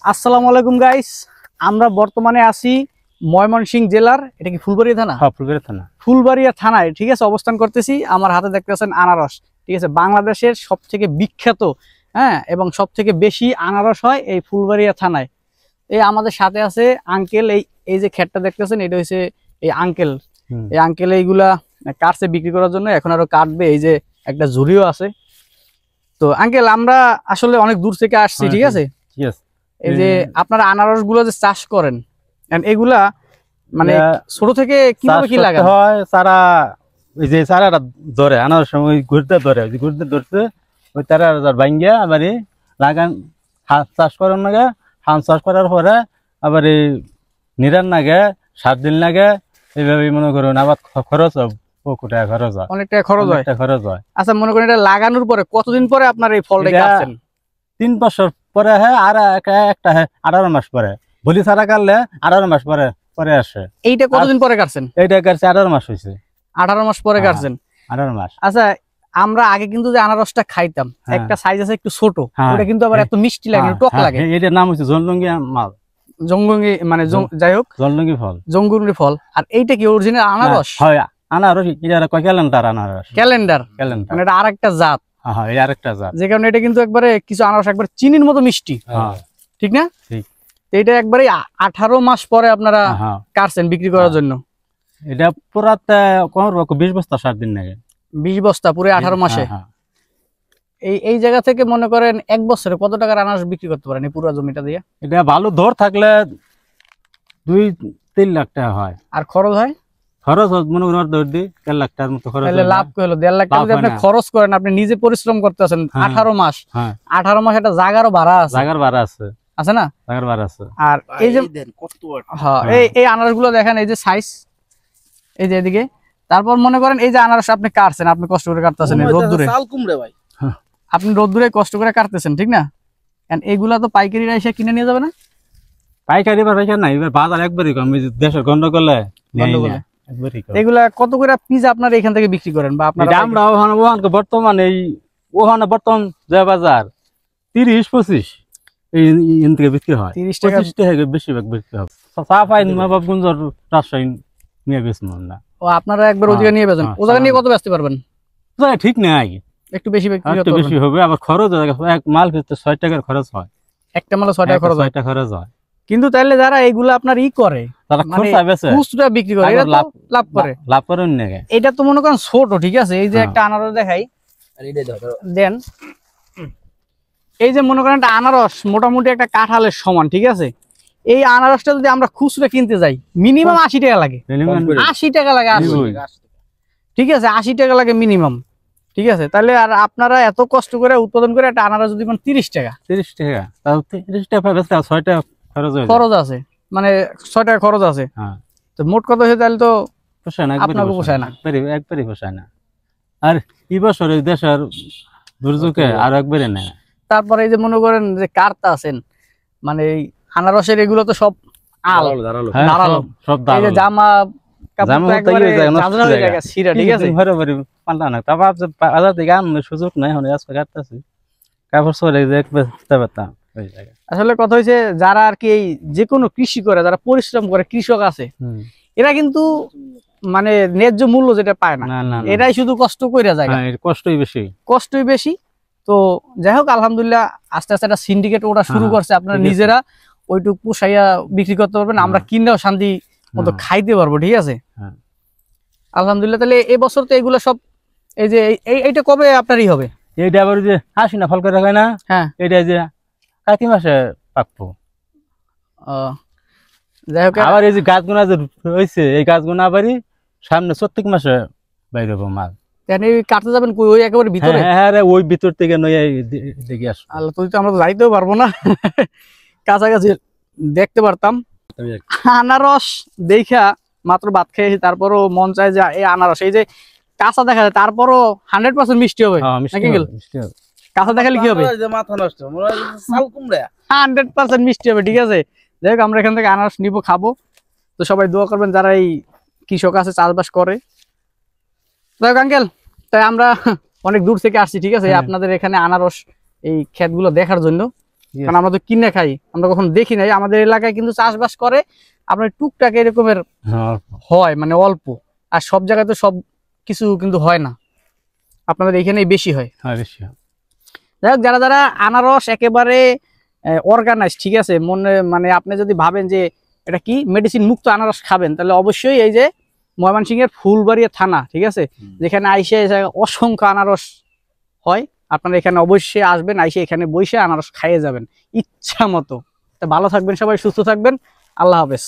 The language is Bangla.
আসসালামু আলাইকুম গাইস, আমরা বর্তমানে আছি ময়মনসিংহ জেলার, এটা কি ফুলবাড়িয়া থানা? হ্যাঁ, ফুলবাড়িয়া থানা। ফুলবাড়িয়া থানায়, ঠিক আছে, অবস্থান করতেছি। আমার হাতে দেখতেছেন আনারস, ঠিক আছে, বাংলাদেশের সবথেকে বিখ্যাত, হ্যাঁ, এবং সবথেকে বেশি আনারস হয় এই ফুলবাড়িয়া থানায়। এই আমাদের সাথে আছে আঙ্কেল। এই এই যে ক্ষেতটা দেখতেছেন, এটা হচ্ছে এই আঙ্কেল। এই আঙ্কেল এইগুলা কাটছে বিক্রি করার জন্য, এখন আরো কাটবে। এই যে একটা ঝুড়িও আছে। তো আঙ্কেল, আমরা আসলে অনেক দূর থেকে আসছি, ঠিক আছে। এই যে আপনারা আনারস গুলো যে চাষ করেন, এগুলা মানে ছোট থেকে কিভাবে কি লাগান হয়? চারা, ওই যে চারাটা ধরে আনারস সময় ঘুরতে ধরে, ঘুরতে ধরছে ওই চারা ভাঙ্গিয়া আবার লাগান। চাষ করার নাগে, ধান চাষ করার পরে আবার এই নিরান লাগে, 7 দিন লাগে। এইভাবে মনে করুন আবার খরচ হয়, খরচ হয়, অনেকটা খরচ হয়। হয়। আচ্ছা, মনে করেন এটা লাগানোর পরে কতদিন পরে আপনার এই ফলটা কাটছেন? 3 বছর পরে হ্যাঁ, আর একটা হ্যাঁ 18 মাস পরে। বলি চারা কাটলে 18 মাস পরে পরে আসে। এইটা কতদিন পরে কাটছেন? এইটা কাটছে 18 মাস হয়েছে। 18 মাস পরে কাটছেন? 18 মাস। আচ্ছা, আমরা আগে কিন্তু যে আনারসটা খাইতাম, একটা সাইজ আছে একটু ছোট, ওটা কিন্তু আবার এত মিষ্টি লাগে, টক লাগে। এটার নাম হচ্ছে জলডঙ্গি মাল, জঙ্গি মানে যাই হোক, জলডঙ্গি ফল, জঙ্গি ফল। আর এইটা কি অরিজিনাল আনারস? হয় আনারস। এটা কয় ক্যালেন্ডার আনারস, ক্যালেন্ডার মানে এটা আরেকটা জাত। হ্যাঁ, এই আরেকটা জাত। যে কারণে এটা কিন্তু একবারে কিছু আনারস একবারে চিনির মতো মিষ্টি, ঠিক না? ঠিক। এটা একবারে 18 মাস পরে আপনারা কাটছেন বিক্রি করার জন্য। এটা পুরাতে 20 বস্তা 7 দিন লাগে। 20 বস্তা পুরো 18 মাসে। এই জায়গা থেকে মনে করেন এক বছরে কত টাকার আনারস বিক্রি করতে পারেন এই পুরো জমিটা দিয়ে? এটা ভালো ধর থাকলে 2-3 লাখ টাকা হয়। আর খরচ হয়? খরচ মনে করেন 1.5 লাখ টাকার মতো খরচ। তাহলে লাভ কি হলো? 1.5 লাখ টাকা যদি আপনি খরচ করেন, আপনি নিজে পরিশ্রম করতেছেন 18 মাস। 18 মাস একটা জায়গারও ভাড়া আছে, জায়গার ভাড়া আছে, আছে না? জায়গার ভাড়া আছে। আর এই যে হ্যাঁ, এই আনারস গুলো দেখেন, এই যে সাইজ, এই যে এদিকে। তারপর মনে করেন এই যে আনারস আপনি কাটছেন, আপনি কষ্ট করে কাটতেছেন রোদ্দুরে, আপনি রোদ্দুরে কষ্ট করে কাটতেছেন, ঠিক না? এইগুলা তো পাইকারিরা এসে কিনে নিয়ে যাবে না? পাইকারি বা পাইকারি না, এবার বাজার একবারই কম। দেশের গন্ডগোলে এগুলা কত করে পিস আপনার এখান থেকে বিক্রি করেন? বা আপনারা আমরা বর্তমানে ওখানে বর্তমান যে বাজার 30-25 এই থেকে বিক্রি হয়। 30 টাকা বেশিরভাগ বিক্রি হয়। সাফাই নবাবগঞ্জ, রাজশাহী নিয়ে বেচবো না। ও, আপনারা একবার ওদিকে নিয়ে বেচেন? ও জায়গা নিয়ে কত বেচতে পারবেন? ঠিক নাই, একটু বেশি একটু বেশি হবে। আবার খরচ এক মাল কিনতে 6 টাকার খরচ হয়। একটা মালে 6 টাকা খরচ হয়। 6 টাকা খরচ হয়। কিন্তু তাইলে যারা এগুলা আপনার করে, তারা খুচরা বিক্রি করে, এরা লাভ করে। লাভ করেন না। এটা তো মনে করেন ছোট, ঠিক আছে। এই যে একটা আনারস দেখাই দেন, এই যে মনে করেন একটা আনারস মোটামুটি একটা কাঁঠালের সমান, ঠিক আছে। এই আনারসটা যদি আমরা খুচরা কিনতে যাই, মিনিমাম 80 টাকা লাগে। 80 টাকা লাগে, ঠিক আছে, 80 টাকা লাগে মিনিমাম, ঠিক আছে। তাহলে আর আপনারা এত কষ্ট করে উৎপাদন করে একটা আনারস যদি 30 টাকা, 30 টাকা, 30 টাকা 6 টাকা খরচ আছে, মানে 6 টাকা খরচ আছে। তো মোট কথা হয়ে তাহলে তো আপনাকে পোষায় না, একবারই পোষায় না। আর এই বছর দেশের দুর্যোগে আর একবারে না। তারপরে এই যে মনে করেন যে কার্তা আছেন, মানে এই আনারসের এগুলো তো সব ধারালো, সব এই যে জামা সুযোগ নাই। আসলে কথা হয়েছে, যারা আর কি যে কোনো কৃষি করে, যারা পরিশ্রম করে, কৃষক আছে, এরা কিন্তু মানে ন্যায্য মূল্য যেটা পায় না, এরাই শুধু কষ্ট করে যায়, কষ্টই বেশি। তো যাই হোক, আলহামদুলিল্লাহ আস্তে আস্তে একটা সিন্ডিকেট ওটা শুরু করছে। আপনারা নিজেরা ওইটুকু পুষাইয়া বিক্রি করতে পারবেন, আমরা কিনলেও শান্তি মতো খাইতে পারবো, ঠিক আছে। আলহামদুলিল্লাহ। তাহলে এবছর তো এগুলো সব, এই যে এইটা কবে আপনারই হবে? এইটা আবার যে হাসি না ফল করে হয় না, হ্যাঁ, এটা যে কাতি মাসে পাকবো। যাই হোক, আবার এই যে গাছগুনা যে হয়েছে, এই গাছগুনা আবারই সামনে 14 মাসে বাইরে হবো মাল। কাটতে যাবেন ওই একেবারে ভিতরে? হ্যাঁ, ওই ভিতর থেকে নয় দেখে আসবো। আল্লাহ, তুই তো আমরা তো যাইতেও পারবো না, কাছাকাছি দেখতে পারতাম। আনারস দেখা মাত্র ভাত খেয়েছি, তারপরও মন চায় যে এই আনারস, এই যে কাঁচা দেখা যায়, তারপরও 100% মিষ্টি হবে। কাঁচা দেখালে কি হবে? 100% মিষ্টি হবে, ঠিক আছে। যাই হোক, আমরা এখান থেকে আনারস নিবো, খাবো। তো সবাই দোয়া করবেন যারা এই কৃষক আছে, চাষবাস করে। যাই হোক আঙ্কেল, তাই আমরা অনেক দূর থেকে আসছি, ঠিক আছে, আপনাদের এখানে আনারস এই ক্ষেতগুলো দেখার জন্য। ঠিক আছে। কারণ আমরা তো কিনে খাই, আমরা কখনো দেখি নাই। আমাদের এলাকায় কিন্তু চাষবাস করে আপনার টুকটাক এরকমের হ্যাঁ, হয়, মানে অল্প। আর সব জায়গায় তো সব কিছু কিন্তু হয় না, আপনাদের এখানেই বেশি হয়। হ্যাঁ, বেশি। যাই হোক, যারা যারা আনারস একেবারে অর্গানাইজ, ঠিক আছে, মনে মানে আপনি যদি ভাবেন যে এটা কি মেডিসিন মুক্ত আনারস খাবেন, তাহলে অবশ্যই এই যে ময়মনসিংহের ফুলবাড়িয়া থানা, ঠিক আছে, যেখানে আইসে এই জায়গায় অসংখ্য আনারস হয়, আপনারা এখানে অবশ্যই আসবেন, আইসে এখানে বসে আনারস খাইয়ে যাবেন ইচ্ছা মতো। তা ভালো থাকবেন সবাই, সুস্থ থাকবেন, আল্লাহ হাফেজ।